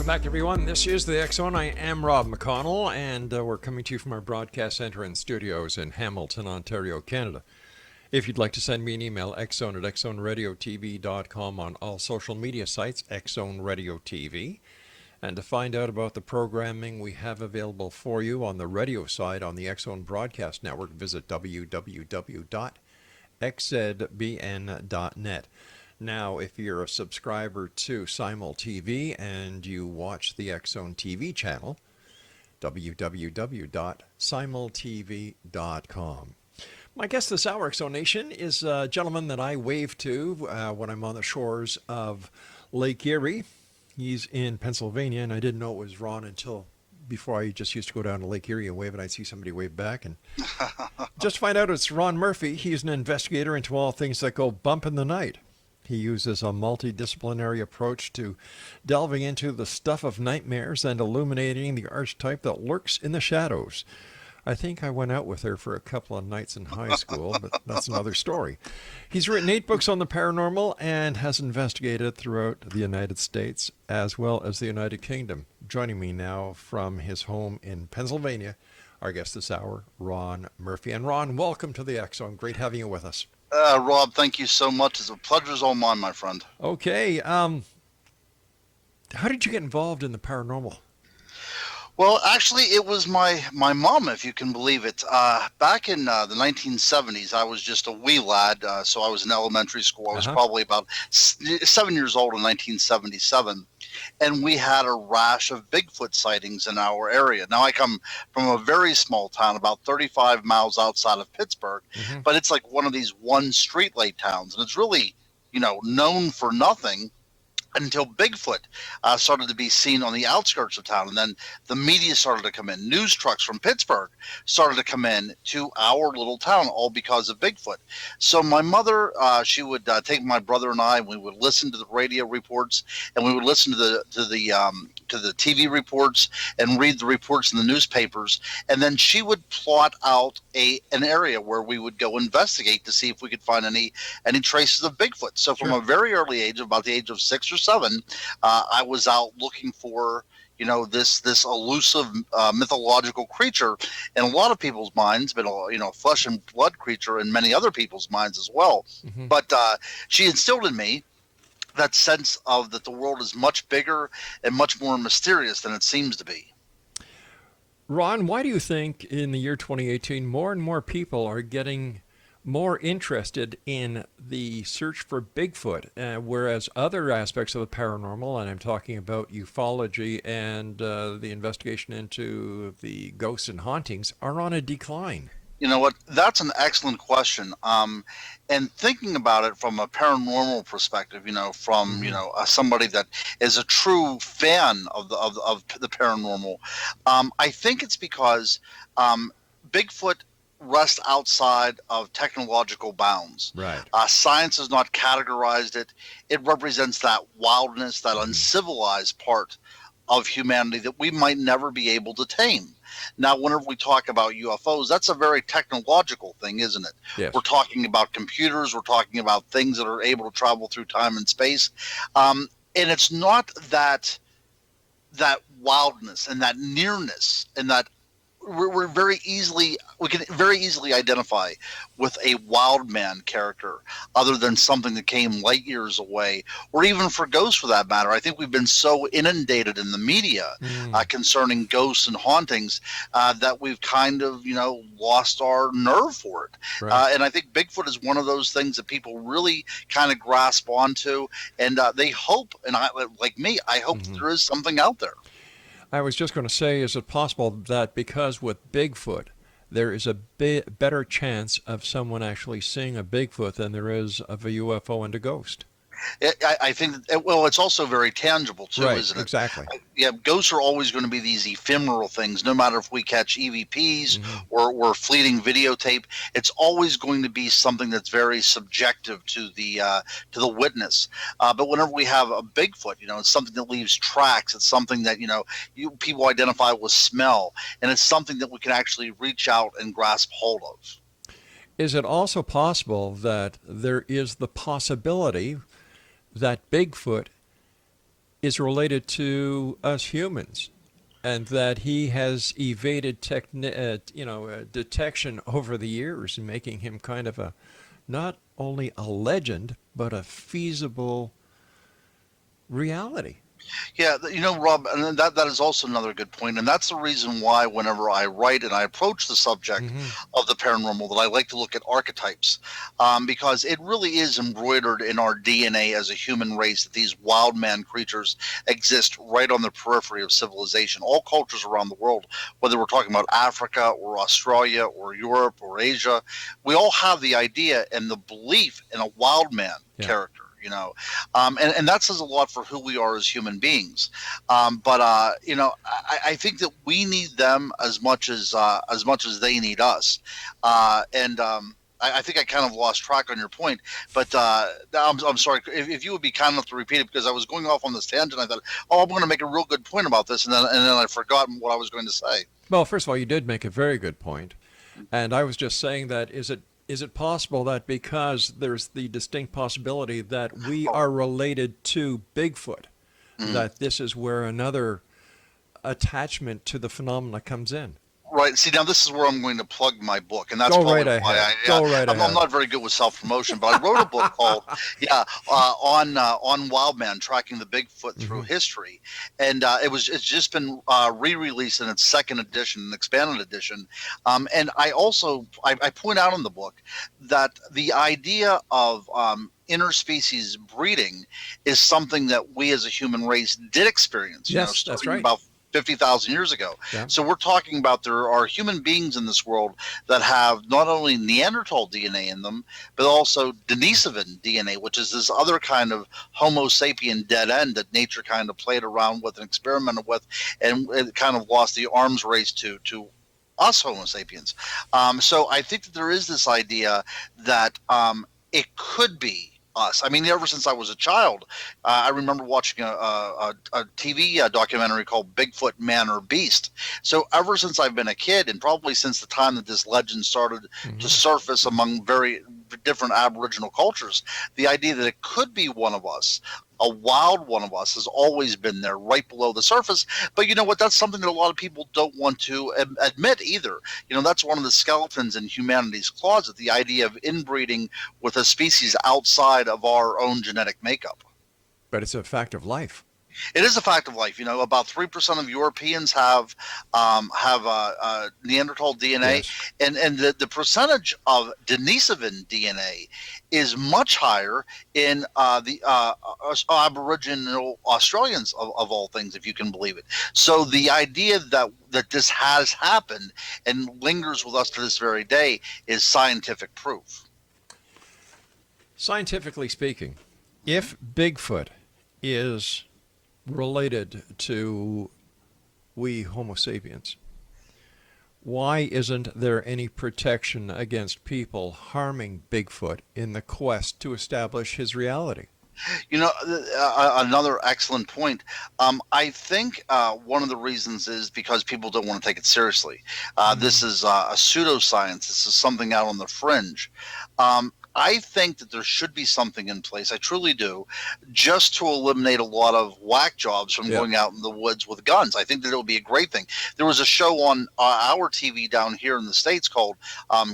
Welcome back, everyone. This is the X Zone. I am Rob McConnell, and we're coming to you from our broadcast center and studios in Hamilton, Ontario, Canada. If you'd like to send me an email, xzone at xzoneradiotv.com, on all social media sites, Xzone Radio TV. And to find out about the programming we have available for you on the radio side on the X Zone Broadcast Network, visit www.xzbn.net. Now, if you're a subscriber to Simul TV and you watch the X Zone TV channel, www.simultv.com. My guest this hour, X Zone Nation, is a gentleman that I wave to when I'm on the shores of Lake Erie. He's in Pennsylvania, and I didn't know it was Ron until before. I just used to go down to Lake Erie and wave, and I'd see somebody wave back. And just find out it's Ron Murphy. He's an investigator into all things that go bump in the night. He uses a multidisciplinary approach to delving into the stuff of nightmares and illuminating the archetype that lurks in the shadows. I think I went out with her for a couple of nights in high school, but that's another story. He's written 8 books on the paranormal and has investigated throughout the United States as well as the United Kingdom. Joining me now from his home in Pennsylvania, our guest this hour, Ron Murphy. And Ron, welcome to the X Zone. Great having you with us. Rob, thank you so much. It's a pleasure's all mine, my friend. Okay. How did you get involved in the paranormal? Well, actually, it was my mom, if you can believe it. Back in the 1970s, I was just a wee lad, so I was in elementary school. I was probably about 7 years old in 1977, and we had a rash of Bigfoot sightings in our area. Now, I come from a very small town, about 35 miles outside of Pittsburgh, but it's like one of these one streetlight towns, and it's really, known for nothing until Bigfoot started to be seen on the outskirts of town. And then the media started to come in. News trucks from Pittsburgh started to come in to our little town, all because of Bigfoot. So my mother, she would take my brother and I, and we would listen to the radio reports, and we would listen to the TV reports and read the reports in the newspapers. And then she would plot out an area where we would go investigate to see if we could find any traces of Bigfoot. So from a very early age, about the age of 6 or 7, I was out looking for this elusive mythological creature in a lot of people's minds, but flesh and blood creature in many other people's minds as well. But she instilled in me that sense of that the world is much bigger and much more mysterious than it seems to be. Ron, why do you think in the year 2018 more and more people are getting more interested in the search for Bigfoot, whereas other aspects of the paranormal, and I'm talking about ufology and the investigation into the ghosts and hauntings, are on a decline? You know what? That's an excellent question. And thinking about it from a paranormal perspective, from somebody that is a true fan of the paranormal, I think it's because Bigfoot rest outside of technological bounds. Right. Science has not categorized it. It represents that wildness, that uncivilized part of humanity that we might never be able to tame. Now, whenever we talk about UFOs, that's a very technological thing, isn't it? Yes. We're talking about computers. We're talking about things that are able to travel through time and space. And it's not that wildness and that nearness and that we can very easily identify with a wild man character other than something that came light years away, or even for ghosts for that matter. I think we've been so inundated in the media concerning ghosts and hauntings that we've kind of lost our nerve for it. Right. And I think Bigfoot is one of those things that people really kind of grasp onto, and they hope, and I hope that there is something out there. I was just going to say, is it possible that because with Bigfoot, there is a better chance of someone actually seeing a Bigfoot than there is of a UFO and a ghost? I think it's also very tangible too, right, isn't it? Exactly. Yeah, ghosts are always going to be these ephemeral things. No matter if we catch EVPs or fleeting videotape, it's always going to be something that's very subjective to the witness. But whenever we have a Bigfoot, it's something that leaves tracks. It's something that people identify with smell, and it's something that we can actually reach out and grasp hold of. Is it also possible that there is the possibility that Bigfoot is related to us humans, and that he has evaded detection over the years, making him kind of a not only a legend but a feasible reality. Yeah, Rob, and that is also another good point, and that's the reason why whenever I write and I approach the subject Mm-hmm. of the paranormal, that I like to look at archetypes, because it really is embroidered in our DNA as a human race that these wild man creatures exist right on the periphery of civilization. All cultures around the world, whether we're talking about Africa or Australia or Europe or Asia, we all have the idea and the belief in a wild man character. And that says a lot for who we are as human beings. I think that we need them as much as they need us. I think I kind of lost track on your point, but I'm sorry if you would be kind enough to repeat it, because I was going off on this tangent. I thought, I'm going to make a real good point about this, and then I forgot what I was going to say. Well, first of all, you did make a very good point, and I was just saying that is it possible that because there's the distinct possibility that we are related to Bigfoot, that this is where another attachment to the phenomena comes in? Right. See, now this is where I'm going to plug my book, and that's Go probably right why ahead. I'm not very good with self-promotion, but I wrote a book called on Wild Man, Tracking the Bigfoot Through History, and it's just been re-released in its second edition, an expanded edition, and I point out in the book that the idea of interspecies breeding is something that we as a human race did experience. Yes, that's right. About 50,000 years ago. Yeah. So we're talking about there are human beings in this world that have not only Neanderthal DNA in them, but also Denisovan DNA, which is this other kind of Homo sapien dead end that nature kind of played around with and experimented with, and it kind of lost the arms race to us Homo sapiens. So I think that there is this idea that it could be us. I mean, ever since I was a child, I remember watching a TV documentary called Bigfoot, Man or Beast. So ever since I've been a kid, and probably since the time that this legend started to surface among very different Aboriginal cultures, the idea that it could be one of us, a wild one of us, has always been there right below the surface. But you know what? That's something that a lot of people don't want to admit either. That's one of the skeletons in humanity's closet, the idea of inbreeding with a species outside of our own genetic makeup. But it's a fact of life. It is a fact of life. About 3% of Europeans have Neanderthal DNA, Yes. and the percentage of Denisovan DNA is much higher in the Aboriginal Australians of all things, if you can believe it. So the idea that this has happened and lingers with us to this very day is scientific proof. Scientifically speaking, if Bigfoot is related to we Homo sapiens, why isn't there any protection against people harming Bigfoot in the quest to establish his reality? Another excellent point. I think one of the reasons is because people don't want to take it seriously. This is a pseudoscience. This is something out on the fringe. I think that there should be something in place, I truly do, just to eliminate a lot of whack jobs from going out in the woods with guns. I think that it would be a great thing. There was a show on our TV down here in the States called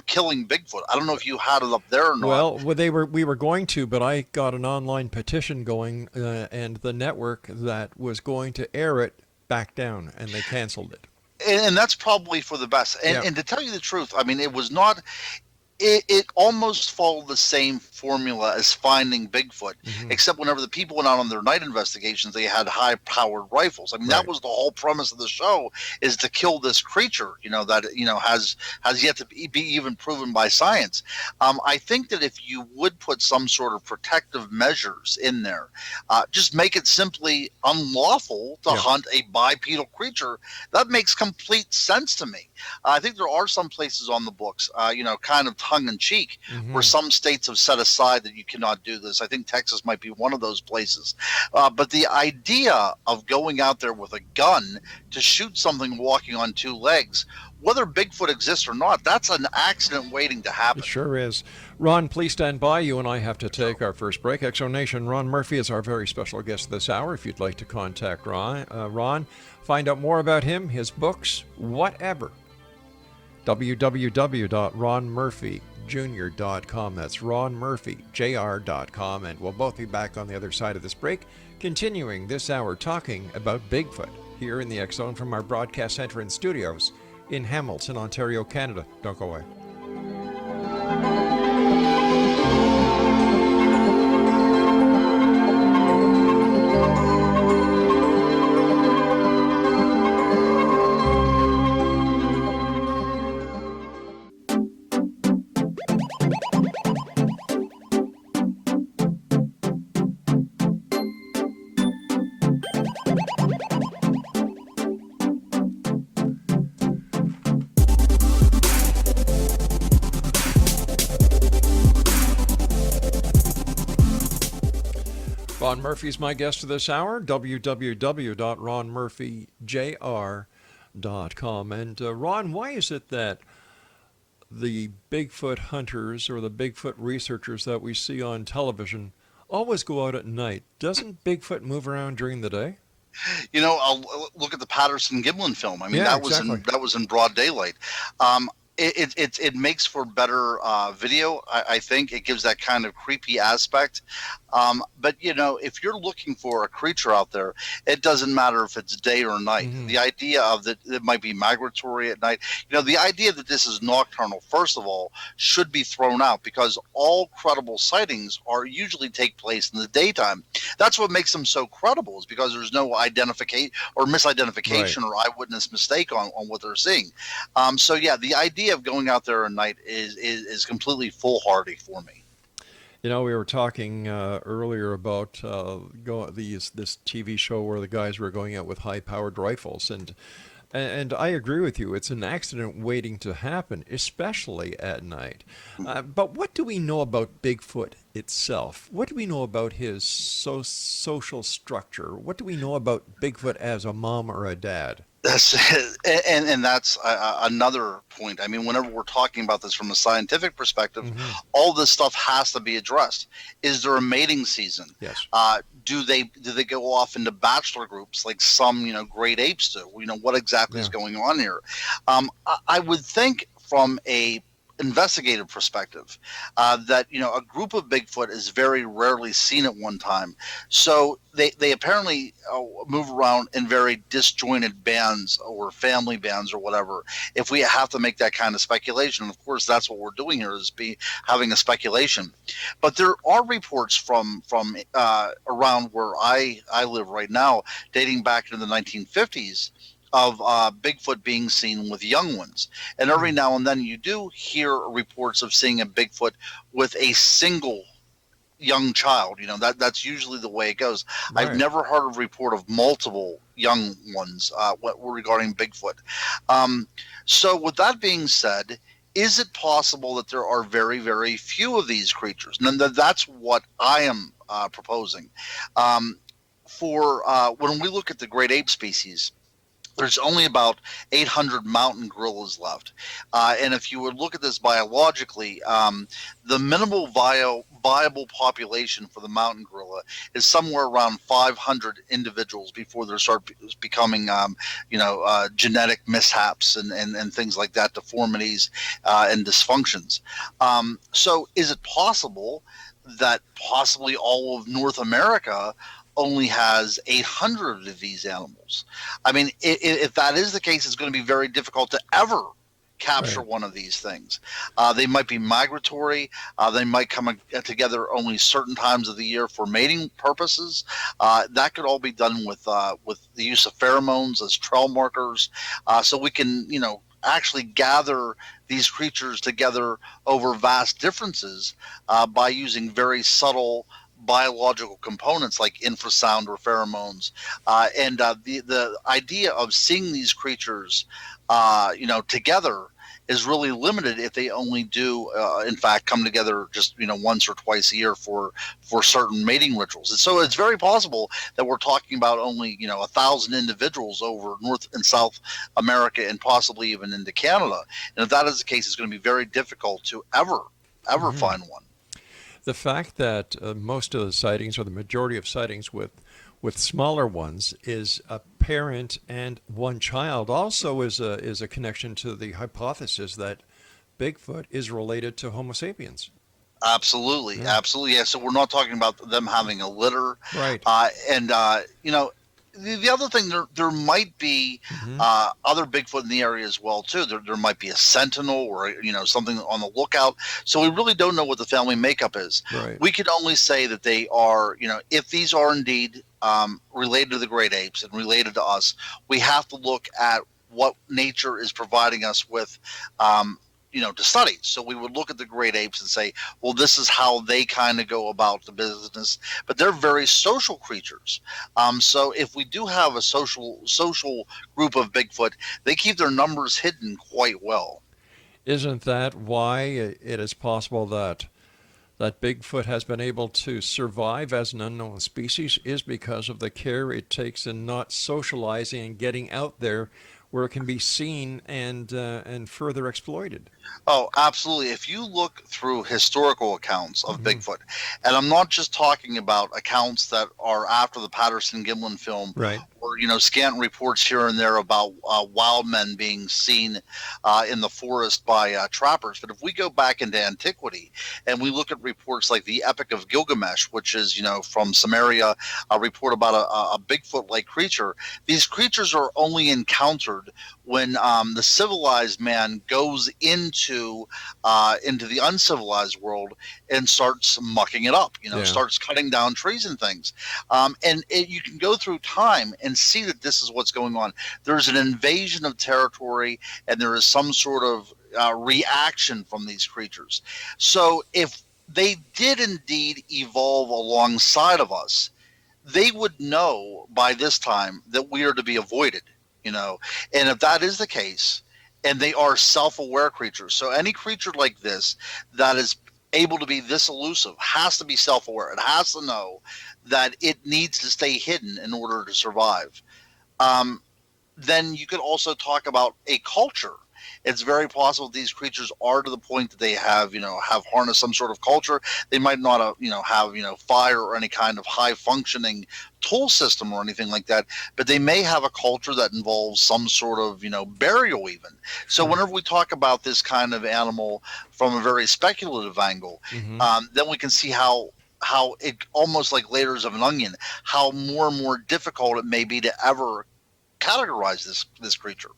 Killing Bigfoot. I don't know if you had it up there or not. Well, we were going to, but I got an online petition going, and the network that was going to air it backed down, and they canceled it. And that's probably for the best. And to tell you the truth, I mean, it was not... It almost followed the same formula as Finding Bigfoot, except whenever the people went out on their night investigations, they had high-powered rifles. I mean, that was the whole premise of the show, is to kill this creature, that has yet to be even proven by science. I think that if you would put some sort of protective measures in there, just make it simply unlawful to hunt a bipedal creature, that makes complete sense to me. I think there are some places on the books, kind of tongue-in-cheek, where some states have set aside that you cannot do this. I think Texas might be one of those places. But the idea of going out there with a gun to shoot something walking on two legs, whether Bigfoot exists or not, that's an accident waiting to happen. It sure is. Ron, please stand by. You and I have to take our first break. Exonation, Ron Murphy is our very special guest this hour. If you'd like to contact Ron, find out more about him, his books, whatever, www.ronmurphyjr.com. That's ronmurphyjr.com. And we'll both be back on the other side of this break, continuing this hour talking about Bigfoot here in the X Zone from our broadcast center and studios in Hamilton, Ontario, Canada. Don't go away. Ron Murphy's my guest this hour, www.ronmurphyjr.com. And Ron, why is it that the Bigfoot hunters or the Bigfoot researchers that we see on television always go out at night? Doesn't Bigfoot move around during the day? I'll look at the Patterson-Gimlin film. I mean, Yeah, that was in broad daylight. It makes for better video. I think it gives that kind of creepy aspect. But if you're looking for a creature out there, it doesn't matter if it's day or night. Mm-hmm. The idea of that it might be migratory at night. The idea that this is nocturnal, first of all, should be thrown out, because all credible sightings usually take place in the daytime. That's what makes them so credible, is because there's no identification or misidentification or eyewitness mistake on what they're seeing. So yeah, the idea of going out there at night is completely foolhardy for me. We were talking earlier about this TV show where the guys were going out with high-powered rifles, and I agree with you. It's an accident waiting to happen, especially at night. But what do we know about Bigfoot itself? What do we know about his social structure? What do we know about Bigfoot as a mom or a dad? That's and that's another point. I mean, whenever we're talking about this from a scientific perspective, Mm-hmm. all this stuff has to be addressed. Is there a mating season? Yes. Do they go off into bachelor groups like some great apes do? What exactly is going on here? I would think from a investigative perspective that a group of Bigfoot is very rarely seen at one time, so they apparently move around in very disjointed bands or family bands or whatever, if we have to make that kind of speculation. Of course, that's what we're doing here, is having a speculation. But there are reports from around where I live right now, dating back into the 1950s, of Bigfoot being seen with young ones. And every now and then you do hear reports of seeing a Bigfoot with a single young child. That's usually the way it goes. Right. I've never heard of report of multiple young ones regarding Bigfoot. So with that being said, is it possible that there are very, very few of these creatures? And that's what I am proposing. When we look at the great ape species, there's only about 800 mountain gorillas left. And if you would look at this biologically, the minimal viable population for the mountain gorilla is somewhere around 500 individuals before they start becoming, genetic mishaps and things like that, deformities and dysfunctions. So is it possible that possibly all of North America only has 800 of these animals? I mean, if that is the case, it's going to be very difficult to ever capture one of these things. They might be migratory. They might come together only certain times of the year for mating purposes. That could all be done with the use of pheromones as trail markers, so we can actually gather these creatures together over vast differences by using very subtle biological components like infrasound or pheromones, and the idea of seeing these creatures together is really limited if they only do, in fact, come together just once or twice a year for certain mating rituals. And so it's very possible that we're talking about only 1,000 individuals over North and South America and possibly even into Canada. And if that is the case, it's going to be very difficult to ever find one. The fact that most of the sightings, or the majority of sightings with smaller ones, is a parent and one child, also is a connection to the hypothesis that Bigfoot is related to Homo sapiens. Absolutely, absolutely. Yeah. So we're not talking about them having a litter, right? The other thing, there might be other Bigfoot in the area as well too. There might be a sentinel or something on the lookout. So we really don't know what the family makeup is. Right. We can only say that they are, if these are indeed related to the great apes and related to us, we have to look at what nature is providing us with. To study. So we would look at the great apes and say, well, this is how they kind of go about the business, but they're very social creatures. So if we do have a social group of Bigfoot, they keep their numbers hidden quite well. Isn't that why it is possible that Bigfoot has been able to survive as an unknown species, is because of the care it takes in not socializing and getting out there where it can be seen and further exploited? Oh, absolutely. If you look through historical accounts of Bigfoot, and I'm not just talking about accounts that are after the Patterson-Gimlin film, right, or scant reports here and there about wild men being seen in the forest by trappers. But if we go back into antiquity and we look at reports like the Epic of Gilgamesh, which is from Samaria, a report about a Bigfoot-like creature. These creatures are only encountered when the civilized man goes into the uncivilized world and starts mucking it up, starts cutting down trees and things. You can go through time and see that this is what's going on. There's an invasion of territory, and there is some sort of reaction from these creatures. So if they did indeed evolve alongside of us, they would know by this time that we are to be avoided, and if that is the case, and they are self-aware creatures. So any creature like this that is able to be this elusive has to be self-aware. It has to know that it needs to stay hidden in order to survive. Then you could also talk about a culture. It's very possible these creatures are to the point that they have harnessed some sort of culture. They might not have fire or any kind of high functioning tool system or anything like that, but they may have a culture that involves some sort of burial even. So whenever we talk about this kind of animal from a very speculative angle, then we can see how it almost like layers of an onion, how more and more difficult it may be to ever categorize this creature.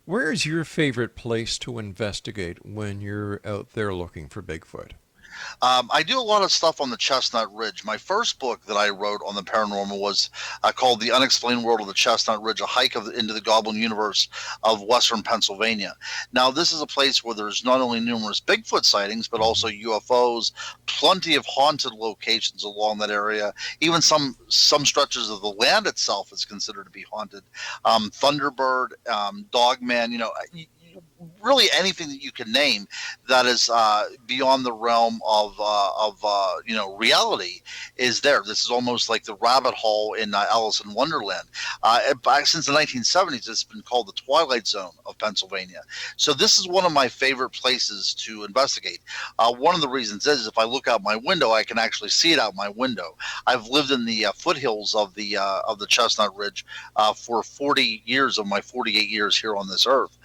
Where is your favorite place to investigate when you're out there looking for Bigfoot? I do a lot of stuff on the Chestnut Ridge. My first book that I wrote on the paranormal was called The Unexplained World of the Chestnut Ridge, a hike into the Goblin Universe of Western Pennsylvania. Now, this is a place where there's not only numerous Bigfoot sightings, but also UFOs, plenty of haunted locations along that area. Even some stretches of the land itself is considered to be haunted. Thunderbird, Dogman, really anything that you can name that is beyond the realm of reality is there. This is almost like the rabbit hole in Alice in Wonderland. Back since the 1970s, it's been called the Twilight Zone of Pennsylvania. So this is one of my favorite places to investigate. One of the reasons is if I look out my window, I can actually see it out my window. I've lived in the foothills of the Chestnut Ridge for 40 years of my 48 years here on this earth.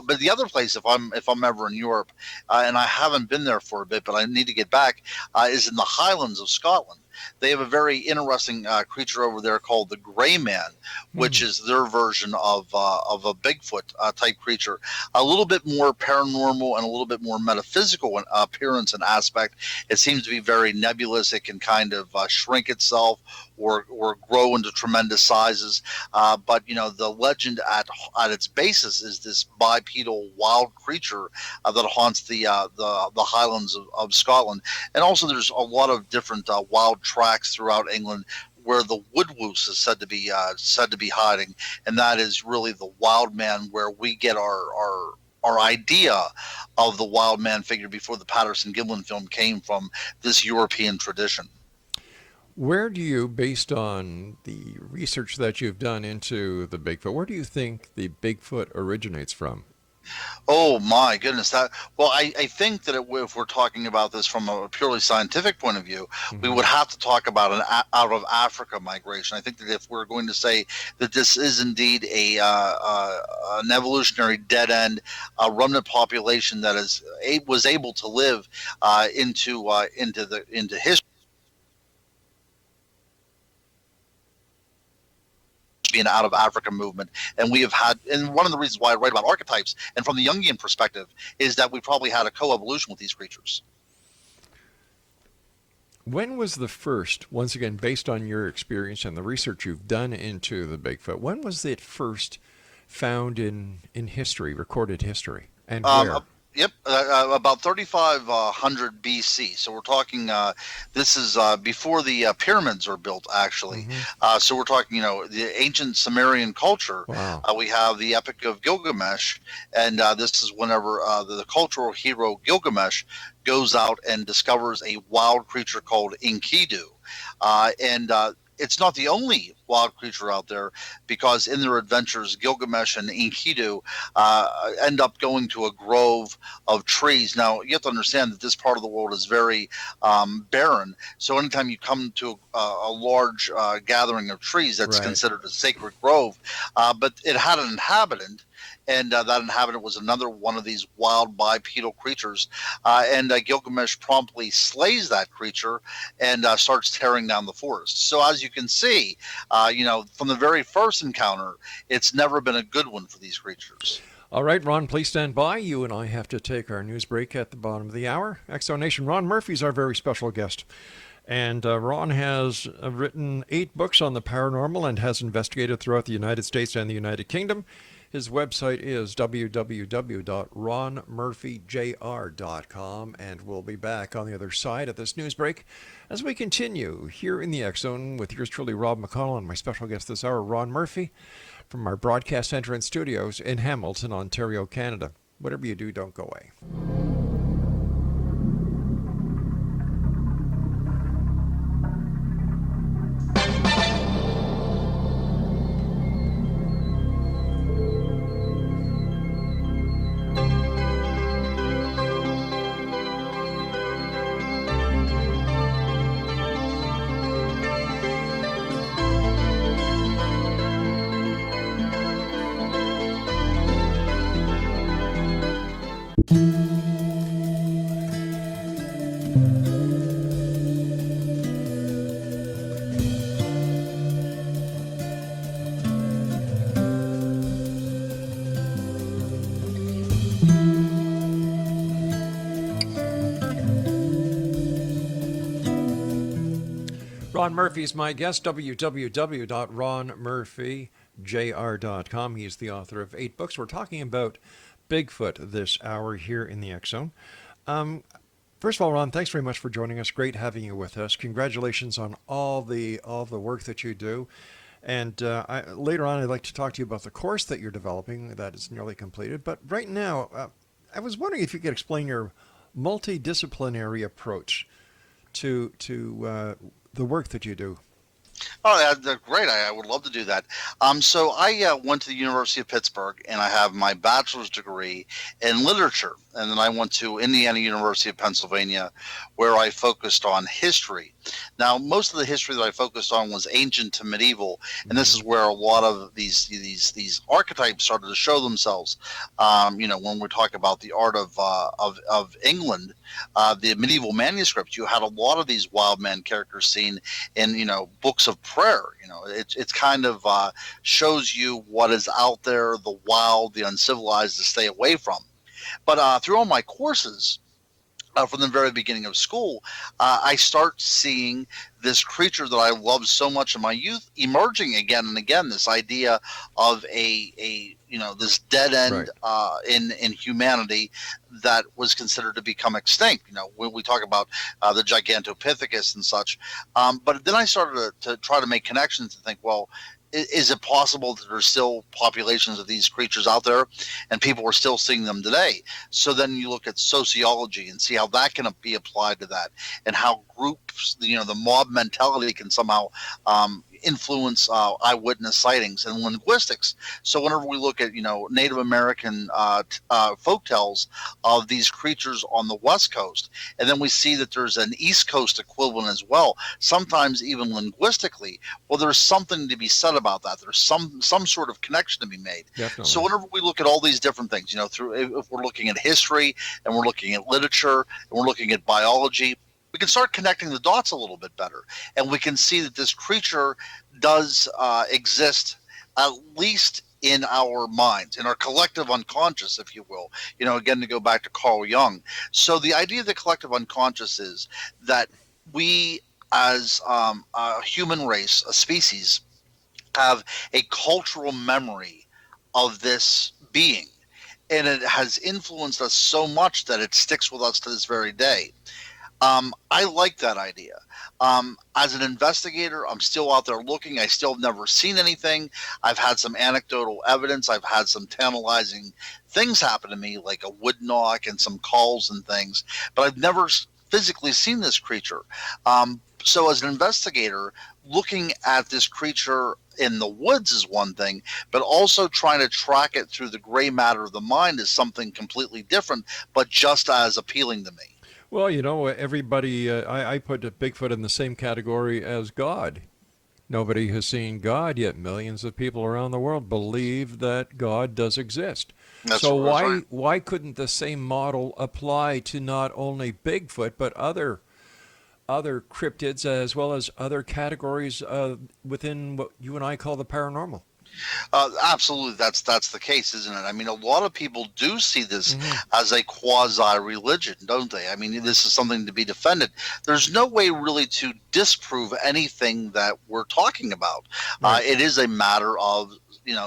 But the other place, if I'm ever in Europe, and I haven't been there for a bit, but I need to get back, is in the Highlands of Scotland. They have a very interesting creature over there called the Gray Man, which is their version of a Bigfoot type creature. A little bit more paranormal and a little bit more metaphysical in appearance and aspect. It seems to be very nebulous. It can kind of shrink itself or grow into tremendous sizes. But the legend at its basis is this bipedal wild creature that haunts the Highlands of Scotland. And also there's a lot of different wild tracks throughout England where the woodwoose is said to be hiding, and that is really the wild man where we get our our idea of the wild man figure before the Patterson-Gimlin film came from this European tradition. Where do you, based on the research that you've done into the Bigfoot, where do you think the Bigfoot originates from? Oh my goodness! I think that if we're talking about this from a purely scientific point of view, we would have to talk about an out of Africa migration. I think that if we're going to say that this is indeed an evolutionary dead end, remnant population that was able to live into history. An out of Africa movement, and we have had, and one of the reasons why I write about archetypes and from the Jungian perspective is that we probably had a co-evolution with these creatures. When was the first, once again, based on your experience and the research you've done into the Bigfoot, when was it first found in history, recorded history, and where? Yep, about 3,500 BC. So we're talking. This is before the pyramids are built, actually. So we're talking, the ancient Sumerian culture. Wow. We have the Epic of Gilgamesh, and this is whenever the cultural hero Gilgamesh goes out and discovers a wild creature called Enkidu, and it's not the only wild creature out there, because in their adventures, Gilgamesh and Enkidu end up going to a grove of trees. Now, you have to understand that this part of the world is very barren. So anytime you come to a large gathering of trees, that's considered a sacred grove. But it had an inhabitant, and that inhabitant was another one of these wild bipedal creatures. And Gilgamesh promptly slays that creature and starts tearing down the forest. So as you can see, from the very first encounter, it's never been a good one for these creatures. All right, Ron, please stand by. You and I have to take our news break at the bottom of the hour. Exonation, Ron Murphy's our very special guest. And Ron has written 8 books on the paranormal and has investigated throughout the United States and the United Kingdom. His website is www.ronmurphyjr.com, and we'll be back on the other side of this news break as we continue here in the X Zone with yours truly, Rob McConnell, and my special guest this hour, Ron Murphy, from our broadcast center and studios in Hamilton, Ontario, Canada. Whatever you do, don't go away. Ron Murphy is my guest, www.ronmurphyjr.com. He's the author of 8 books. We're talking about Bigfoot this hour here in the X Zone. First of all, Ron, thanks very much for joining us. Great having you with us. Congratulations on all the work that you do. And later on, I'd like to talk to you about the course that you're developing that is nearly completed. But right now, I was wondering if you could explain your multidisciplinary approach to the work that you do. Oh, great. I would love to do that. So I went to the University of Pittsburgh, and I have my bachelor's degree in literature. And then I went to Indiana University of Pennsylvania, where I focused on history. Now, most of the history that I focused on was ancient to medieval, and this is where a lot of these archetypes started to show themselves. When we talk about the art of England, the medieval manuscripts, you had a lot of these wild man characters seen in books of prayer. It's kind of shows you what is out there, the wild, the uncivilized, to stay away from. But through all my courses, from the very beginning of school, I start seeing this creature that I loved so much in my youth emerging again and again. This idea of this dead end in humanity that was considered to become extinct. When we talk about the Gigantopithecus and such, but then I started to try to make connections and think, well, is it possible that there's still populations of these creatures out there and people are still seeing them today? So then you look at sociology and see how that can be applied to that, and how groups, the mob mentality can somehow influence eyewitness sightings, and linguistics. So whenever we look at Native American folk tales of these creatures on the West Coast, and then we see that there's an East Coast equivalent as well, sometimes even linguistically, well, there's something to be said about that. There's some sort of connection to be made. Definitely. So whenever we look at all these different things, if we're looking at history and we're looking at literature and we're looking at biology, we can start connecting the dots a little bit better, and we can see that this creature does exist, at least in our minds, in our collective unconscious, if you will. Again, to go back to Carl Jung. So the idea of the collective unconscious is that we, as a human race, a species, have a cultural memory of this being, and it has influenced us so much that it sticks with us to this very day. I like that idea. As an investigator, I'm still out there looking. I still have never seen anything. I've had some anecdotal evidence. I've had some tantalizing things happen to me, like a wood knock and some calls and things, but I've never physically seen this creature. So as an investigator, looking at this creature in the woods is one thing, but also trying to track it through the gray matter of the mind is something completely different, but just as appealing to me. Well, everybody, I put Bigfoot in the same category as God. Nobody has seen God, yet millions of people around the world believe that God does exist. So why couldn't the same model apply to not only Bigfoot, but other cryptids, as well as other categories within what you and I call the paranormal? Absolutely, that's the case, isn't it? I mean, a lot of people do see this as a quasi-religion, don't they? I mean, this is something to be defended. There's no way really to disprove anything that we're talking about. Right. It is a matter of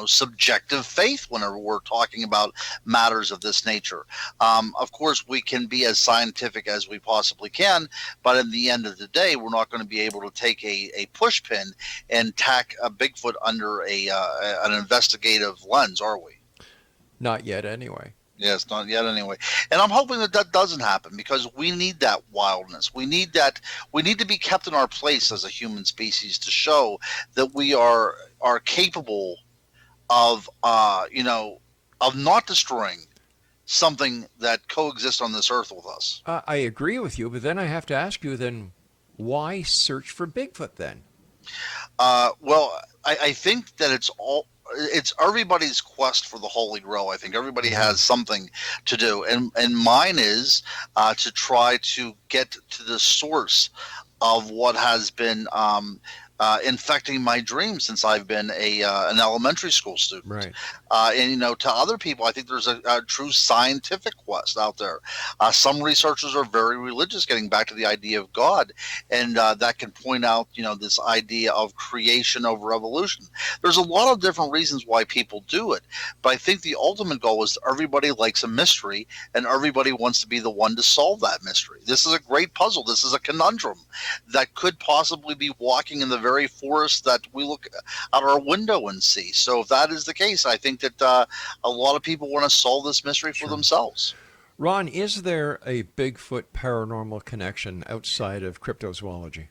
subjective faith whenever we're talking about matters of this nature. Of course, we can be as scientific as we possibly can, but in the end of the day, we're not going to be able to take a push pin and tack a Bigfoot under an investigative lens, are we? Not yet, anyway. Yes, not yet anyway. And I'm hoping that doesn't happen, because we need that wildness. We need to be kept in our place as a human species to show that we are capable of not destroying something that coexists on this earth with us. I agree with you, but then I have to ask you, then why search for Bigfoot then? Well, I think that it's everybody's quest for the Holy Grail. I think everybody has something to do, and mine is to try to get to the source of what has been infecting my dreams since I've been an elementary school student. Right. And to other people, I think there's a true scientific quest out there. Some researchers are very religious, getting back to the idea of God, and that can point out this idea of creation over evolution. There's a lot of different reasons why people do it, but I think the ultimate goal is everybody likes a mystery, and everybody wants to be the one to solve that mystery. This is a great puzzle. This is a conundrum that could possibly be walking in the very forest that we look out our window and see. So if that is the case, I think that a lot of people want to solve this mystery for themselves. Ron, is there a Bigfoot paranormal connection outside of cryptozoology?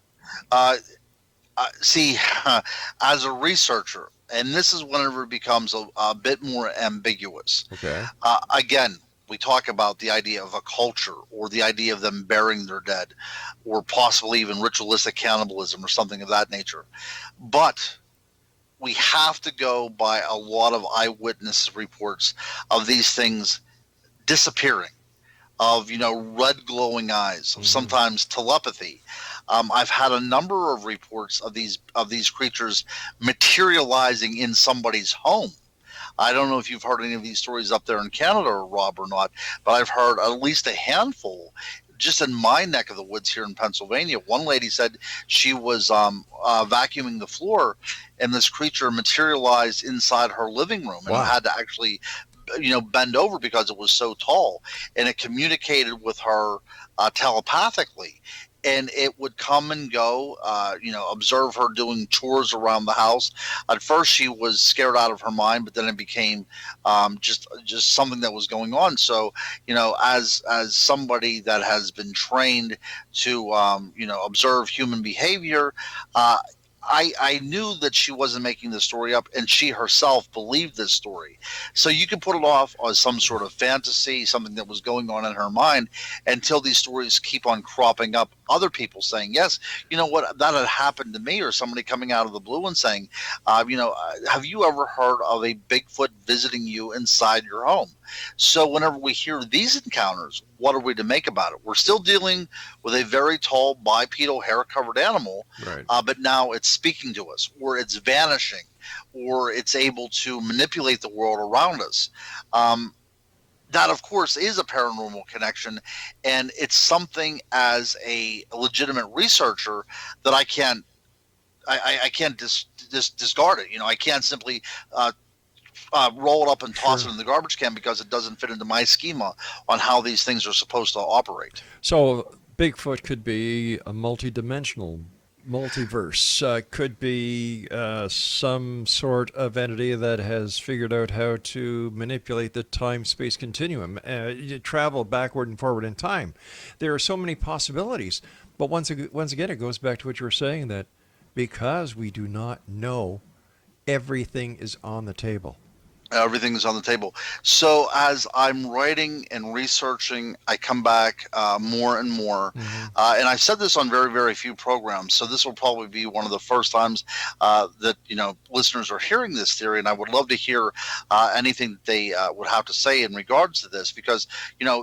See, as a researcher, and this is whenever it becomes a bit more ambiguous. Okay. Again, we talk about the idea of a culture, or the idea of them burying their dead, or possibly even ritualistic cannibalism or something of that nature. But we have to go by a lot of eyewitness reports of these things disappearing, of red glowing eyes, of sometimes telepathy. I've had a number of reports of these creatures materializing in somebody's home. I don't know if you've heard any of these stories up there in Canada, Rob, or not, but I've heard at least a handful just in my neck of the woods here in Pennsylvania. One lady said she was vacuuming the floor, and this creature materialized inside her living room, and had to actually bend over because it was so tall, and it communicated with her telepathically. and it would come and go. Observe her doing chores around the house. At first, she was scared out of her mind, but then it became just something that was going on. So, as somebody that has been trained to observe human behavior. I knew that she wasn't making this story up, and she herself believed this story. So you could put it off as some sort of fantasy, something that was going on in her mind, until these stories keep on cropping up. Other people saying, yes, you know what, that had happened to me, or somebody coming out of the blue and saying, have you ever heard of a Bigfoot visiting you inside your home? So whenever we hear these encounters, what are we to make about it? We're still dealing with a very tall, bipedal, hair-covered animal, Right. But now it's speaking to us, or it's vanishing, or it's able to manipulate the world around us. That, of course, is a paranormal connection, and it's something as a legitimate researcher that I can't discard it. I can't simply roll it up and toss it in the garbage can because it doesn't fit into my schema on how these things are supposed to operate. So Bigfoot could be a multidimensional multiverse, could be some sort of entity that has figured out how to manipulate the time-space continuum, travel backward and forward in time. There are so many possibilities. But once again, it goes back to what you were saying, that because we do not know, everything is on the table. Everything is on the table. So as I'm writing and researching, I come back more and more. And I've said this on very, very few programs. So this will probably be one of the first times that, listeners are hearing this theory. And I would love to hear anything that they would have to say in regards to this, because,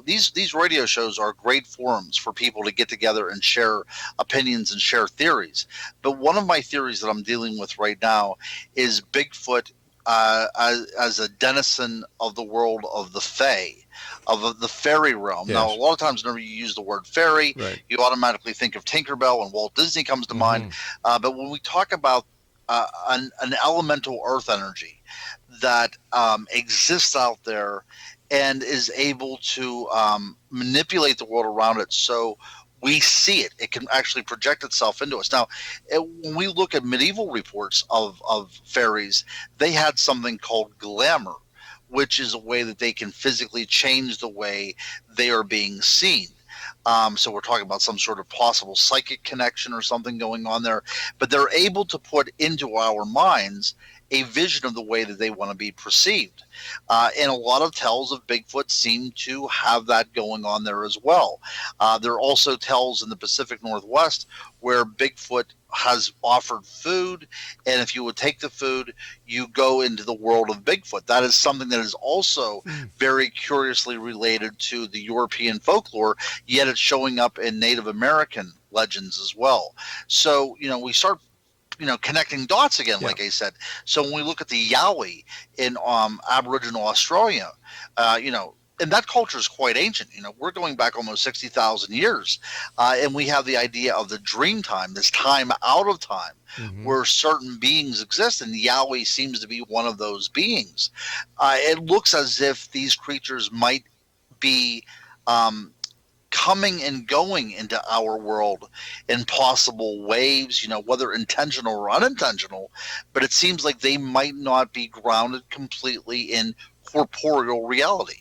these radio shows are great forums for people to get together and share opinions and share theories. But one of my theories that I'm dealing with right now is Bigfoot as a denizen of the world of the Fae, of the fairy realm. Yes. Now, a lot of times whenever you use the word fairy, Right. you automatically think of Tinkerbell, and Walt Disney comes to mind. But when we talk about an elemental earth energy that exists out there and is able to manipulate the world around it, so we see it. It can actually project itself into us. Now, when we look at medieval reports of fairies, they had something called glamour, which is a way that they can physically change the way they are being seen. So we're talking about some sort of possible psychic connection or something going on there. But they're able to put into our minds a vision of the way that they want to be perceived. And a lot of tells of Bigfoot seem to have that going on there as well. There are also tells in the Pacific Northwest where Bigfoot has offered food, and if you would take the food, you go into the world of Bigfoot. That is something that is also very curiously related to the European folklore, yet it's showing up in Native American legends as well. So, we start connecting dots again, like I said. So when we look at the Yowie in Aboriginal Australia, and that culture is quite ancient. We're going back almost 60,000 years. And we have the idea of the dream time, this time out of time, where certain beings exist, and the Yowie seems to be one of those beings. It looks as if these creatures might be coming and going into our world in possible waves, whether intentional or unintentional, but it seems like they might not be grounded completely in corporeal reality.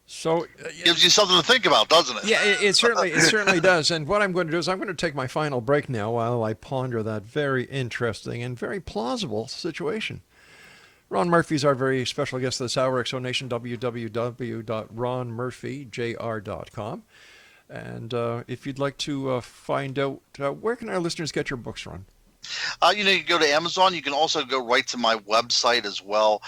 So gives you something to think about, doesn't it? Yeah, it certainly does. And what I'm going to do is I'm going to take my final break now while I ponder that very interesting and very plausible situation. Ron Murphy's our very special guest this hour. Exonation, www.ronmurphyjr.com. And if you'd like to find out, where can our listeners get your books, Ron? You can go to Amazon. You can also go right to my website as well.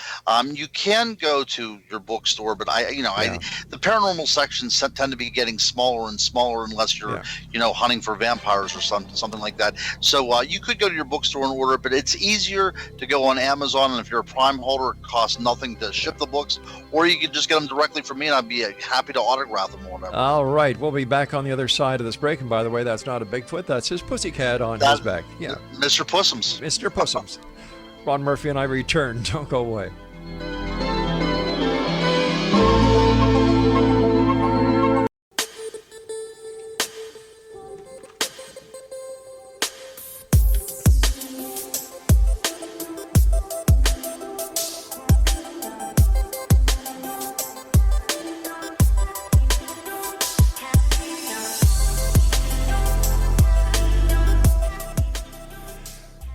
You can go to your bookstore, but the paranormal sections tend to be getting smaller and smaller unless you're, hunting for vampires or something like that. So you could go to your bookstore and order it, but it's easier to go on Amazon. And if you're a Prime holder, it costs nothing to ship the books, or you can just get them directly from me, and I'd be happy to autograph them or whatever. All right, we'll be back on the other side of this break. And by the way, that's not a Bigfoot; that's his pussycat on his back. Yeah. Mr. Pussums. Mr. Pussums. Ron Murphy and I return. Don't go away.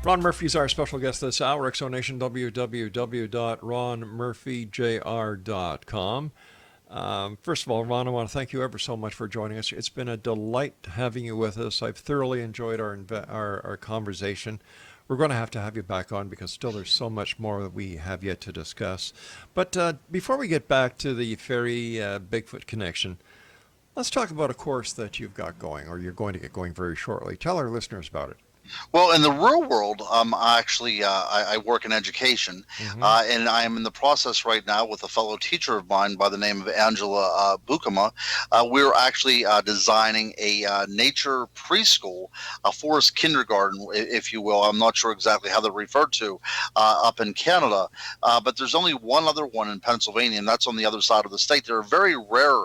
Ron Murphy's our special guest this hour. Exonation, www.ronmurphyjr.com. First of all, Ron, I want to thank you ever so much for joining us. It's been a delight having you with us. I've thoroughly enjoyed our conversation. We're going to have you back on because still there's so much more that we have yet to discuss. But before we get back to the fairy Bigfoot connection, let's talk about a course that you've got going, or you're going to get going very shortly. Tell our listeners about it. Well, in the real world, I work in education, and I am in the process right now with a fellow teacher of mine by the name of Angela Bukama. We're actually designing a nature preschool, a forest kindergarten, if you will. I'm not sure exactly how they're referred to up in Canada, but there's only one other one in Pennsylvania, and that's on the other side of the state. They're very rare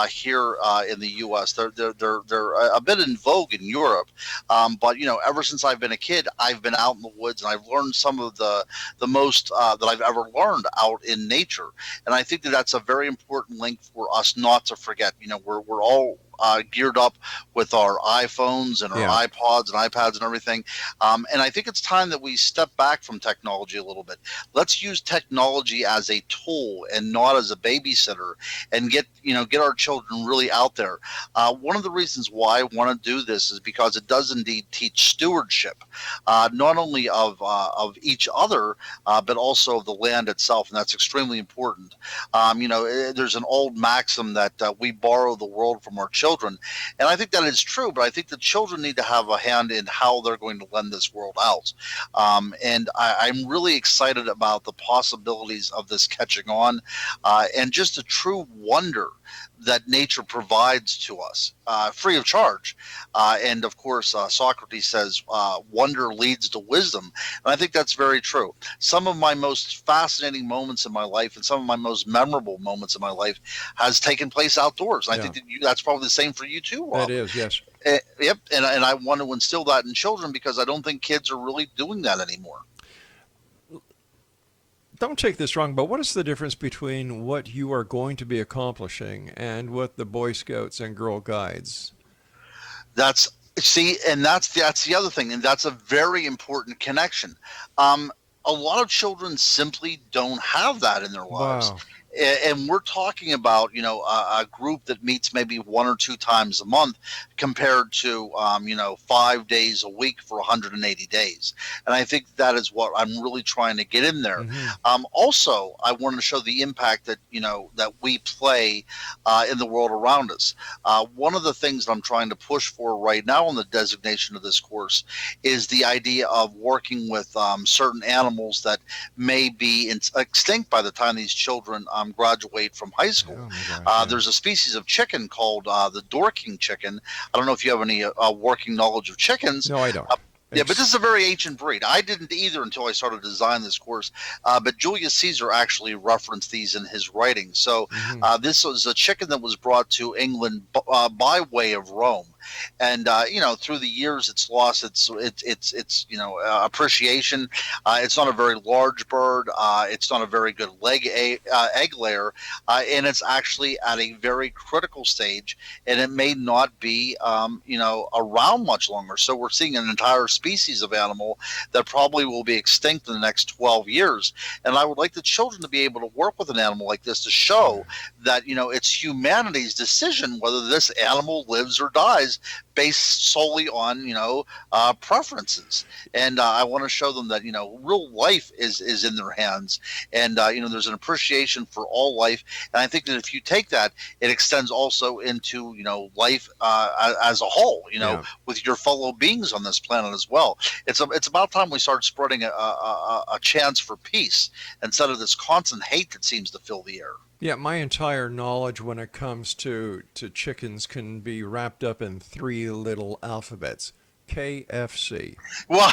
here in the U.S. They're a bit in vogue in Europe, but ever since I've been a kid, I've been out in the woods, and I've learned some of the most that I've ever learned out in nature. And I think that that's a very important link for us not to forget. We're all geared up with our iPhones and our iPods and iPads and everything. And I think it's time that we step back from technology a little bit. Let's use technology as a tool and not as a babysitter, and get our children really out there. One of the reasons why I want to do this is because it does indeed teach stewardship, not only of each other, but also of the land itself. And that's extremely important. There's an old maxim that we borrow the world from our children. And I think that is true, but I think the children need to have a hand in how they're going to lend this world out. And I'm really excited about the possibilities of this catching on, and just a true wonder that nature provides to us, free of charge. And of course, Socrates says, wonder leads to wisdom. And I think that's very true. Some of my most fascinating moments in my life and some of my most memorable moments in my life has taken place outdoors. And I think that that's probably the same for you too, Rob. That is, yes. Yep. And I want to instill that in children because I don't think kids are really doing that anymore. Don't take this wrong, but what is the difference between what you are going to be accomplishing and what the Boy Scouts and Girl Guides? That's the other thing, and that's a very important connection. A lot of children simply don't have that in their lives. Wow. And we're talking about, a group that meets maybe 1 or 2 times a month compared to, 5 days a week for 180 days. And I think that is what I'm really trying to get in there. Also, I want to show the impact that, that we play in the world around us. One of the things that I'm trying to push for right now in the designation of this course is the idea of working with certain animals that may be extinct by the time these children graduate from high school. Oh my gosh, There's a species of chicken called the Dorking chicken. I don't know if you have any working knowledge of chickens. No, I don't. But this is a very ancient breed. I didn't either until I started designing this course. But Julius Caesar actually referenced these in his writings. So this was a chicken that was brought to England by way of Rome. And through the years, it's lost its appreciation. It's not a very large bird. It's not a very good egg layer, and it's actually at a very critical stage. And it may not be around much longer. So we're seeing an entire species of animal that probably will be extinct in the next 12 years. And I would like the children to be able to work with an animal like this to show that it's humanity's decision whether this animal lives or dies, based solely on preferences. And I want to show them that real life is in their hands, and there's an appreciation for all life. And I think that if you take that, it extends also into life as a whole, with your fellow beings on this planet as well. It's about time we start spreading a chance for peace instead of this constant hate that seems to fill the air. Yeah, my entire knowledge when it comes to chickens can be wrapped up in 3 little alphabets. KFC. Well,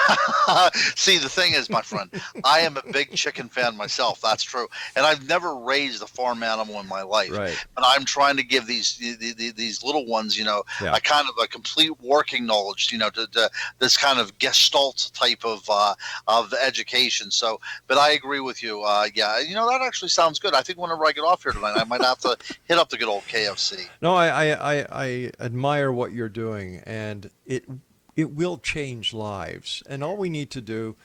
see, the thing is, my friend, I am a big chicken fan myself. That's true, and I've never raised a farm animal in my life. Right. But I'm trying to give these little ones, a kind of a complete working knowledge, to this kind of gestalt type of education. So, but I agree with you. That actually sounds good. I think whenever I get off here tonight, I might have to hit up the good old KFC. No, I admire what you're doing, and it will change lives. And all we need to do,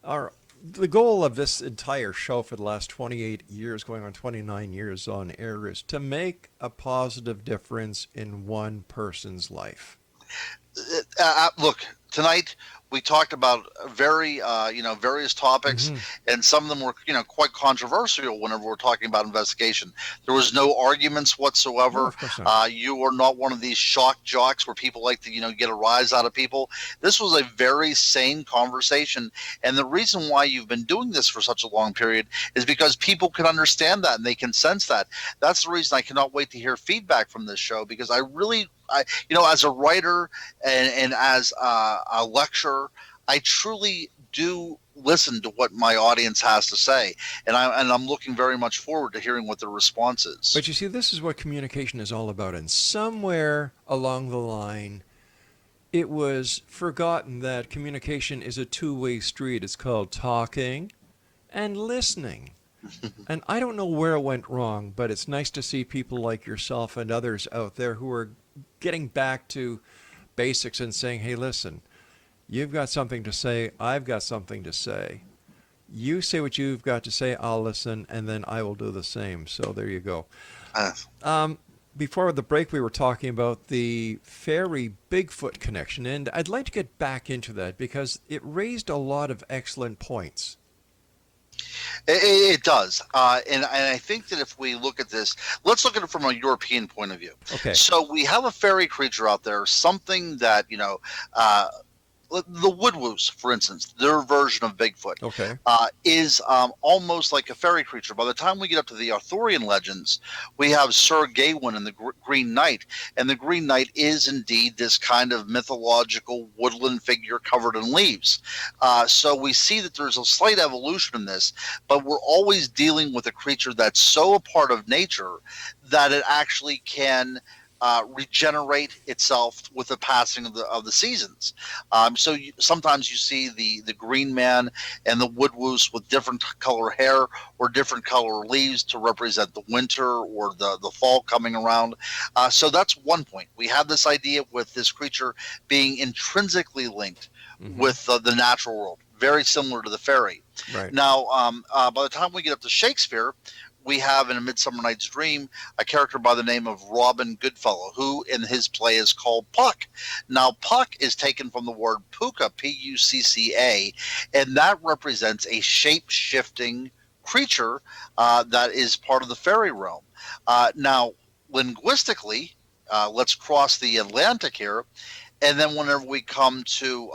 the goal of this entire show for the last 28 years, going on 29 years on air, is to make a positive difference in one person's life. Look, tonight we talked about various topics, Mm-hmm. and some of them were, quite controversial whenever we're talking about investigation. There was no arguments No, whatsoever. of course not. You are not one of these shock jocks where people like to, get a rise out of people. This was a very sane conversation. And the reason why you've been doing this for such a long period is because people can understand that and they can sense that. That's the reason I cannot wait to hear feedback from this show, because as a writer and as a lecturer, I truly do listen to what my audience has to say, and I'm looking very much forward to hearing what their response is. But you see, this is what communication is all about. And somewhere along the line, it was forgotten that communication is a two-way street. It's called talking and listening. And I don't know where it went wrong, but it's nice to see people like yourself and others out there who are getting back to basics and saying, hey, listen, you've got something to say, I've got something to say. You say what you've got to say, I'll listen, and then I will do the same. So there you go. Before the break, we were talking about the fairy Bigfoot connection, and I'd like to get back into that because it raised a lot of excellent points. It does, and I think that if we look at this, let's look at it from a European point of view. Okay. So we have a fairy creature out there, something that the woodwoos, for instance, their version of Bigfoot, Okay. is almost like a fairy creature. By the time we get up to the Arthurian legends, we have Sir Gawain and the Green Knight, and the Green Knight is indeed this kind of mythological woodland figure covered in leaves. So we see that there's a slight evolution in this, but we're always dealing with a creature that's so a part of nature that it actually can regenerate itself with the passing of the seasons. Sometimes you see the Green Man and the woodwoos with different color hair or different color leaves to represent the winter or the fall coming around. So that's one point. We have this idea with this creature being intrinsically linked with the natural world, very similar to the fairy. Right. Now, by the time we get up to Shakespeare, we have in A Midsummer Night's Dream a character by the name of Robin Goodfellow, who in his play is called Puck. Now, Puck is taken from the word pucca, P-U-C-C-A, and that represents a shape-shifting creature that is part of the fairy realm. Now, linguistically, let's cross the Atlantic here, and then whenever we come to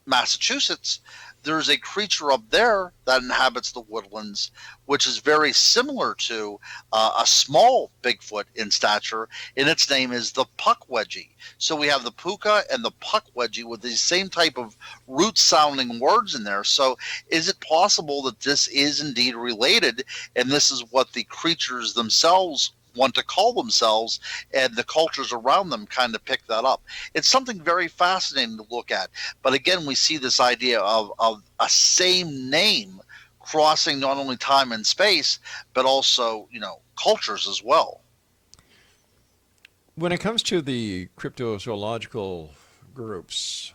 Massachusetts, there's a creature up there that inhabits the woodlands, which is very similar to a small Bigfoot in stature, and its name is the puckwedgie. So we have the puka and the puckwedgie with these same type of root-sounding words in there. So is it possible that this is indeed related, and this is what the creatures themselves want to call themselves, and the cultures around them kind of pick that up? It's something very fascinating to look at. But again, we see this idea of a same name crossing not only time and space, but also, cultures as well. When it comes to the cryptozoological groups,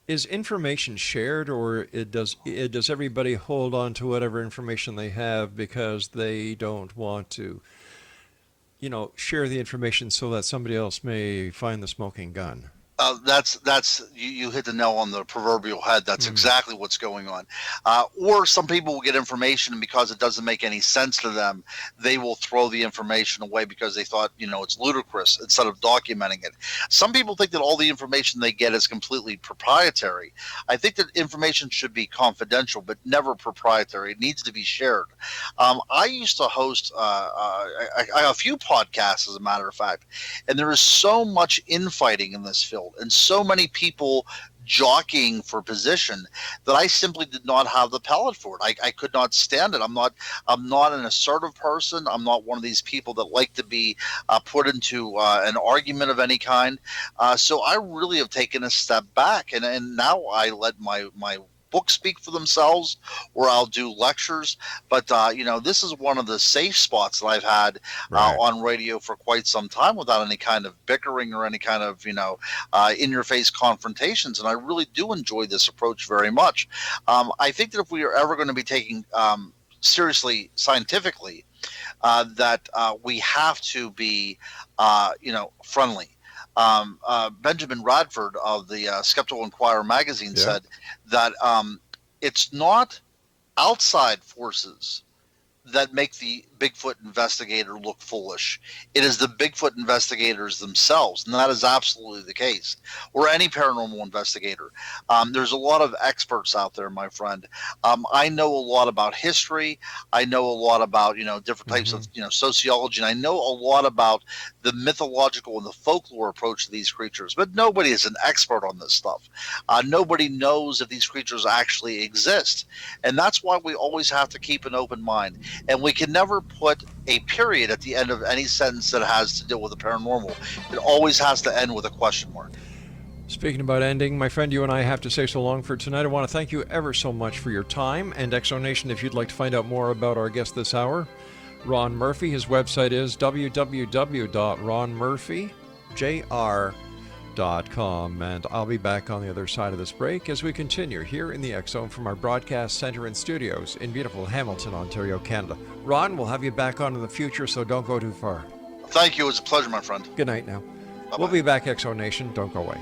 is information shared, or does everybody hold on to whatever information they have because they don't want to share the information so that somebody else may find the smoking gun? That's you hit the nail on the proverbial head. That's exactly what's going on. Or some people will get information, and because it doesn't make any sense to them, they will throw the information away because they thought it's ludicrous, instead of documenting it. Some people think that all the information they get is completely proprietary. I think that information should be confidential, but never proprietary. It needs to be shared. I used to host a few podcasts, as a matter of fact, and there is so much infighting in this field, and so many people jockeying for position that I simply did not have the palate for it. I could not stand it. I'm not an assertive person. I'm not one of these people that like to be put into an argument of any kind. So I really have taken a step back, and now I let my books speak for themselves, or I'll do lectures. But this is one of the safe spots that I've had Right. on radio for quite some time without any kind of bickering or any kind of in-your-face confrontations. And I really do enjoy this approach very much. I think that if we are ever going to be taking seriously scientifically, that we have to be, friendly. Benjamin Radford of the Skeptical Inquirer magazine said that it's not outside forces that make the Bigfoot investigator look foolish. It is the Bigfoot investigators themselves, and that is absolutely the case. Or any paranormal investigator. There's a lot of experts out there, my friend. I know a lot about history. I know a lot about different types of sociology, and I know a lot about the mythological and the folklore approach to these creatures. But nobody is an expert on this stuff. Nobody knows if these creatures actually exist, and that's why we always have to keep an open mind. And we can never put a period at the end of any sentence that has to deal with the paranormal. It always has to end with a question mark. Speaking about ending, my friend, you and I have to say so long for tonight. I want to thank you ever so much for your time. And Exonation, if you'd like to find out more about our guest this hour, Ron Murphy, his website is www.ronmurphyjr.com. And I'll be back on the other side of this break as we continue here in the X Zone from our broadcast center and studios in beautiful Hamilton, Ontario, Canada. Ron, we'll have you back on in the future, so don't go too far. Thank you. It was a pleasure, my friend. Good night now. Bye-bye. We'll be back, Exonation. Don't go away.